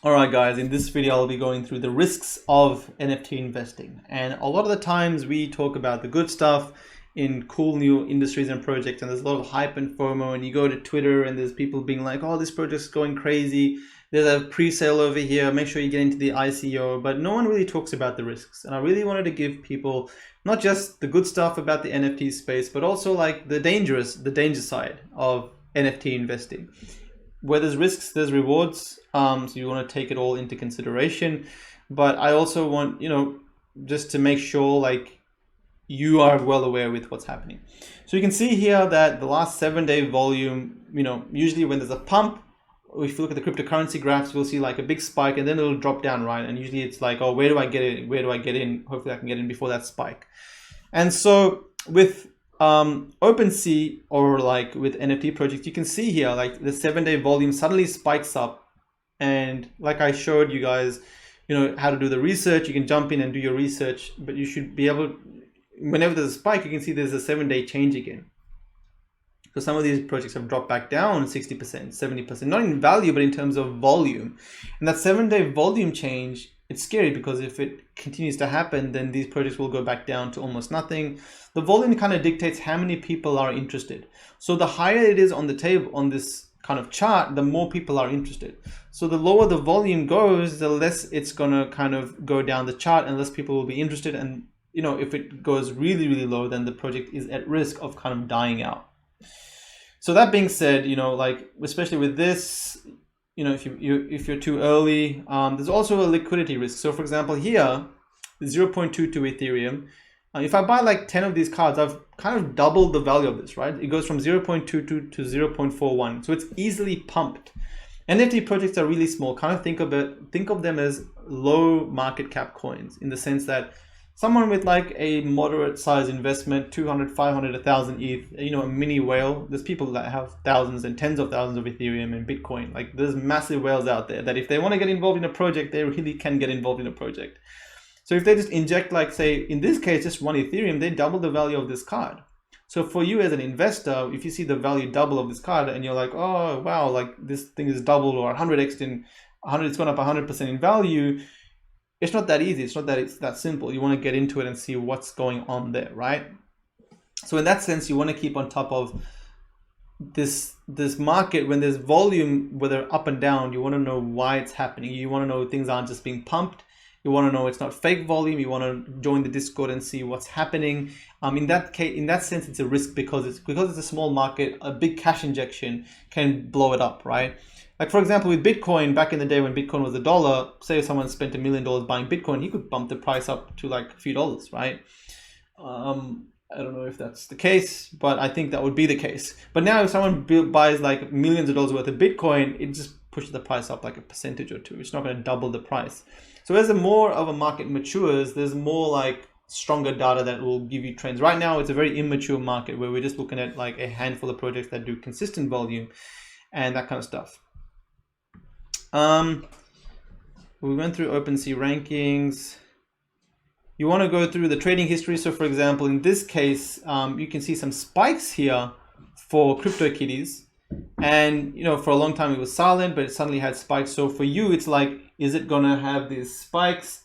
All right, guys, in this video, I'll be going through the risks of NFT investing. And a lot of the times we talk about the good stuff in cool new industries and projects, and there's a lot of hype and FOMO, and you go to Twitter and there's people being like, oh, this project's going crazy. There's a pre-sale over here. Make sure you get into the ICO, but no one really talks about the risks. And I really wanted to give people not just the good stuff about the NFT space, but also like the danger side of NFT investing. Where there's risks, there's rewards. So you want to take it all into consideration. But I also want, just to make sure like you are well aware with what's happening. So you can see here that the last 7-day volume, usually when there's a pump, if you look at the cryptocurrency graphs, we'll see like a big spike and then it'll drop down, right? And usually it's like, oh, where do I get in? Where do I get in? Hopefully I can get in before that spike. And so with OpenSea or like with NFT projects, you can see here like the 7-day volume suddenly spikes up, and like I showed you guys, how to do the research. You can jump in and do your research, but you should be able, whenever there's a spike, you can see there's a 7-day change again. So some of these projects have dropped back down 60%, 70%, not in value, but in terms of volume. And that 7-day volume change, it's scary because if it continues to happen, then these projects will go back down to almost nothing. The volume kind of dictates how many people are interested. So the higher it is on the table, on this kind of chart, the more people are interested. So the lower the volume goes, the less it's going to kind of go down the chart and less people will be interested. And, if it goes really, really low, then the project is at risk of kind of dying out. So that being said, like, especially with this, if you're too early, there's also a liquidity risk. So for example, here, 0.22 Ethereum. If I buy like 10 of these cards, I've kind of doubled the value of this, right? It goes from 0.22 to 0.41. So it's easily pumped. NFT projects are really small. Kind of think of them as low market cap coins, in the sense that someone with like a moderate size investment, 200, 500, 1,000 ETH, a mini whale. There's people that have thousands and tens of thousands of Ethereum and Bitcoin. Like there's massive whales out there that if they want to get involved in a project, they really can get involved in a project. So if they just inject, like say, in this case, just 1 Ethereum, they double the value of this card. So for you as an investor, if you see the value double of this card and you're like, oh, wow, like this thing is doubled or 100x in 100, it's gone up 100% in value. It's not that easy. It's not that it's that simple. You want to get into it and see what's going on there, right? So in that sense, you want to keep on top of this market. When there's volume, whether up and down, you want to know why it's happening. You want to know things aren't just being pumped. You want to know it's not fake volume. You want to join the Discord and see what's happening. In that case, in that sense, it's a risk because it's a small market. A big cash injection can blow it up, right? Like for example, with Bitcoin, back in the day when Bitcoin was $1, say if someone spent $1 million buying Bitcoin, he could bump the price up to like a few dollars, right? I don't know if that's the case, but I think that would be the case. But now if someone buys like millions of dollars worth of Bitcoin, it just pushes the price up like a percentage or two. It's not going to double the price. So as the more of a market matures, there's more like stronger data that will give you trends. Right now, it's a very immature market where we're just looking at like a handful of projects that do consistent volume and that kind of stuff. We went through OpenSea rankings. You want to go through the trading history. So for example, in this case, you can see some spikes here for CryptoKitties. And, for a long time it was silent, but it suddenly had spikes. So for you, it's like, is it going to have these spikes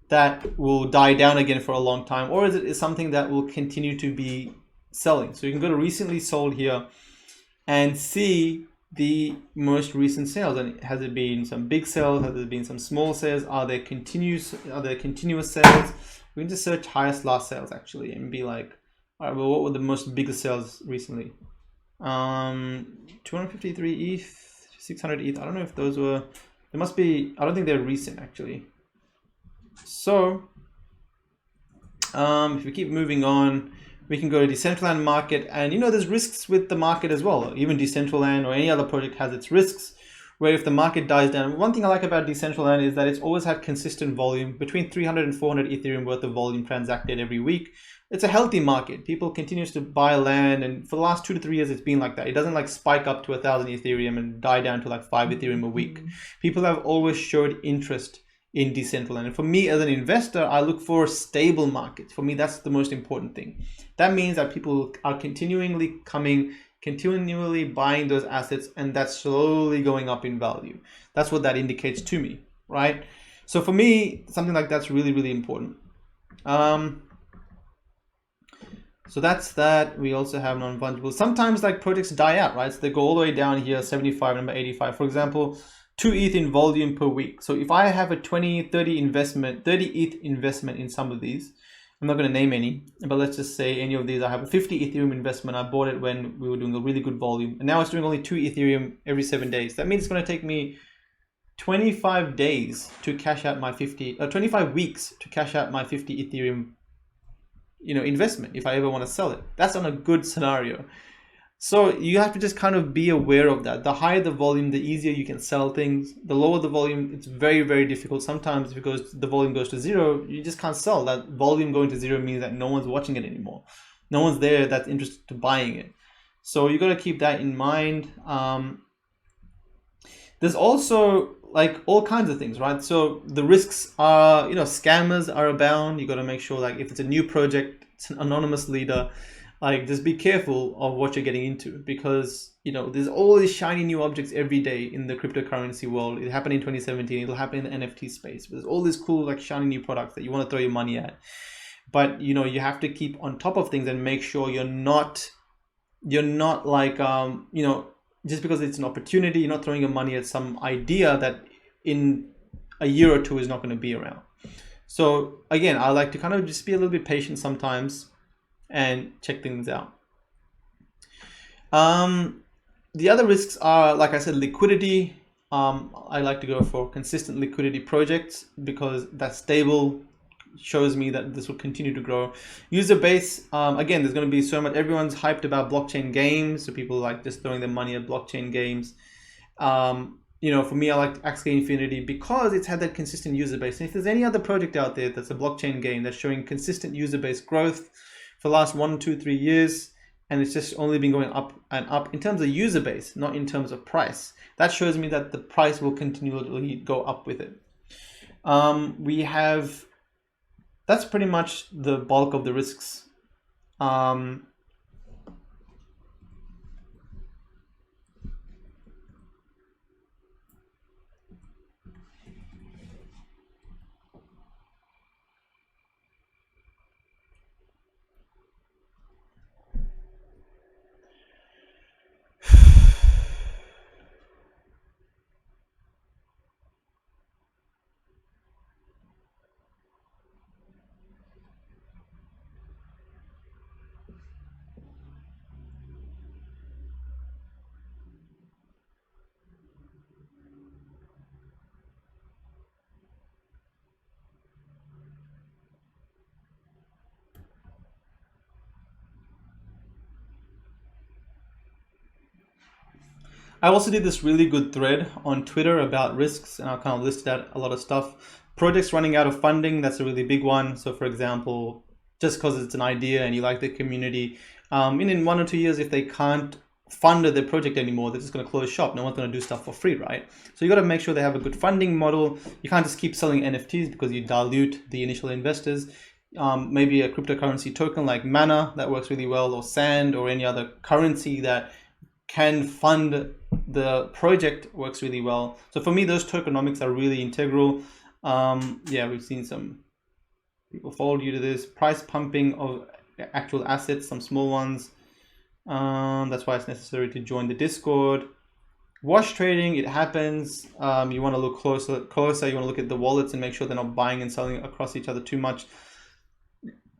that will die down again for a long time? Or is it something that will continue to be selling? So you can go to recently sold here and see the most recent sales. And has it been some big sales? Has there been some small sales? Are there continuous sales? We can just search highest last sales actually and be like, all right, well, what were the most biggest sales recently? 253 ETH, 600 ETH. I don't know if those were, there must be, I don't think they're recent actually. So if we keep moving on, we can go to Decentraland market, and there's risks with the market as well. Even Decentraland or any other project has its risks, where if the market dies down, one thing I like about Decentraland is that it's always had consistent volume, between 300 and 400 Ethereum worth of volume transacted every week. It's a healthy market. People continues to buy land, and for the last 2 to 3 years, it's been like that. It doesn't like spike up to 1,000 Ethereum and die down to like 5 Ethereum a week. People have always showed interest in Decentraland. And for me as an investor, I look for stable markets. For me, that's the most important thing. That means that people are continually coming, continually buying those assets, and that's slowly going up in value. That's what that indicates to me, right? So for me, something like that's really, really important. So that's that. We also have non-fungible. Sometimes like projects die out, right? So they go all the way down here, 75, number 85. For example, 2 ETH in volume per week. So if I have a 30 ETH investment in some of these, I'm not going to name any, but let's just say any of these, I have a 50 Ethereum investment. I bought it when we were doing a really good volume, and now it's doing only 2 Ethereum every 7 days. That means it's going to take me 25 days to cash out my 25 weeks to cash out my 50 Ethereum, investment if I ever want to sell it. That's on a good scenario. So you have to just kind of be aware of that. The higher the volume, the easier you can sell things. The lower the volume, it's very, very difficult. Sometimes because the volume goes to zero, you just can't sell. That volume going to zero means that no one's watching it anymore. No one's there that's interested in buying it. So you got to keep that in mind. There's also like all kinds of things, right? So the risks are, scammers are abound. You got to make sure like if it's a new project, it's an anonymous leader, like just be careful of what you're getting into, because there's all these shiny new objects every day in the cryptocurrency world. It happened in 2017, it'll happen in the NFT space. There's all these cool like shiny new products that you want to throw your money at, but you have to keep on top of things and make sure you're not like just because it's an opportunity, you're not throwing your money at some idea that in a year or two is not going to be around. So again, I like to kind of just be a little bit patient sometimes and check things out. The other risks are, like I said, liquidity. I like to go for consistent liquidity projects because that's stable, shows me that this will continue to grow. User base, again, there's going to be so much. Everyone's hyped about blockchain games, so people like just throwing their money at blockchain games. For me, I like Axie Infinity because it's had that consistent user base. And if there's any other project out there that's a blockchain game that's showing consistent user base growth for the last 1, 2, 3 years, and it's just only been going up and up in terms of user base, not in terms of price, that shows me that the price will continually go up with it. That's pretty much the bulk of the risks. I also did this really good thread on Twitter about risks, and I kind of listed out a lot of stuff. Projects running out of funding, that's a really big one. So for example, just because it's an idea and you like the community, in 1 or 2 years, if they can't fund their project anymore, they're just going to close shop. No one's going to do stuff for free, right? So you got to make sure they have a good funding model. You can't just keep selling NFTs because you dilute the initial investors. Maybe a cryptocurrency token like Mana that works really well, or Sand, or any other currency that can fund the project works really well. So for me, those tokenomics are really integral. We've seen some people follow you to this. Price pumping of actual assets, some small ones. That's why it's necessary to join the Discord. Wash trading, it happens. You want to look closer. You want to look at the wallets and make sure they're not buying and selling across each other too much.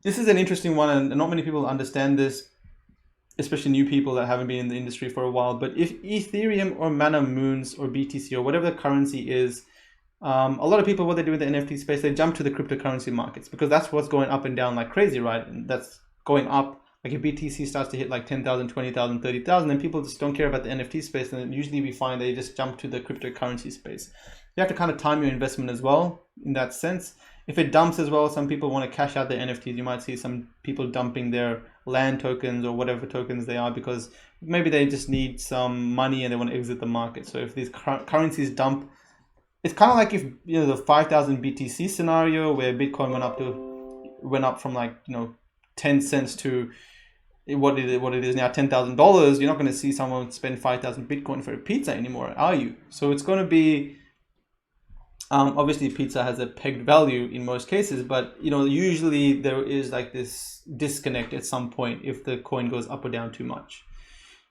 This is an interesting one, and not many people understand this, especially new people that haven't been in the industry for a while. But if Ethereum or Mana Moons or BTC or whatever the currency is, a lot of people, what they do in the NFT space, they jump to the cryptocurrency markets because that's what's going up and down like crazy, right? And that's going up. Like if BTC starts to hit like 10,000, 20,000, 30,000, then people just don't care about the NFT space. And then usually we find they just jump to the cryptocurrency space. You have to kind of time your investment as well in that sense. If it dumps as well, some people want to cash out their NFTs. You might see some people dumping their land tokens or whatever tokens they are because maybe they just need some money and they want to exit the market. So if these currencies dump, it's kind of like if the 5,000 BTC scenario where Bitcoin went up from like 10 cents to what it is now, $10,000, you're not going to see someone spend 5,000 Bitcoin for a pizza anymore, are you? So it's going to be, obviously pizza has a pegged value in most cases, but usually there is like this disconnect at some point if the coin goes up or down too much.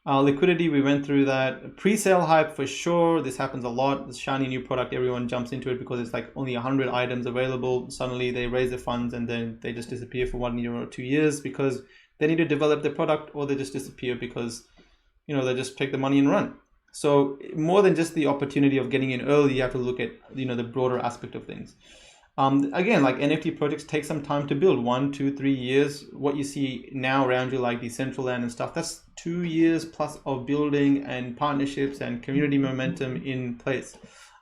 Liquidity, we went through that. Pre-sale hype for sure. This happens a lot. This shiny new product, everyone jumps into it because it's like only 100 items available. Suddenly they raise the funds and then they just disappear for 1 year or 2 years because they need to develop the product, or they just disappear because they just take the money and run. So more than just the opportunity of getting in early, you have to look at the broader aspect of things. Again, like NFT projects take some time to build, 1, 2, 3 years. What you see now around you, like Decentraland and stuff, that's 2 years plus of building and partnerships and community momentum in place.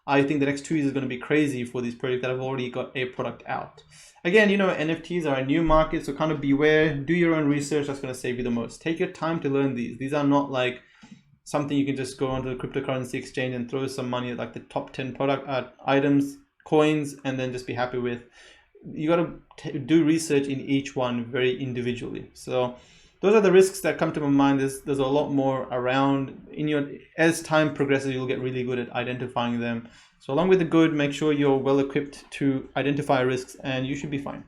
I think the next 2 years is going to be crazy for these projects that have already got a product out. Again, NFTs are a new market, so kind of beware, do your own research. That's going to save you the most. Take your time to learn these. These are not like something you can just go onto the cryptocurrency exchange and throw some money at like the top 10 product items, coins, and then just be happy with. You got to do research in each one very individually. So those are the risks that come to my mind. There's a lot more around. As time progresses, you'll get really good at identifying them. So along with the good, make sure you're well equipped to identify risks, and you should be fine.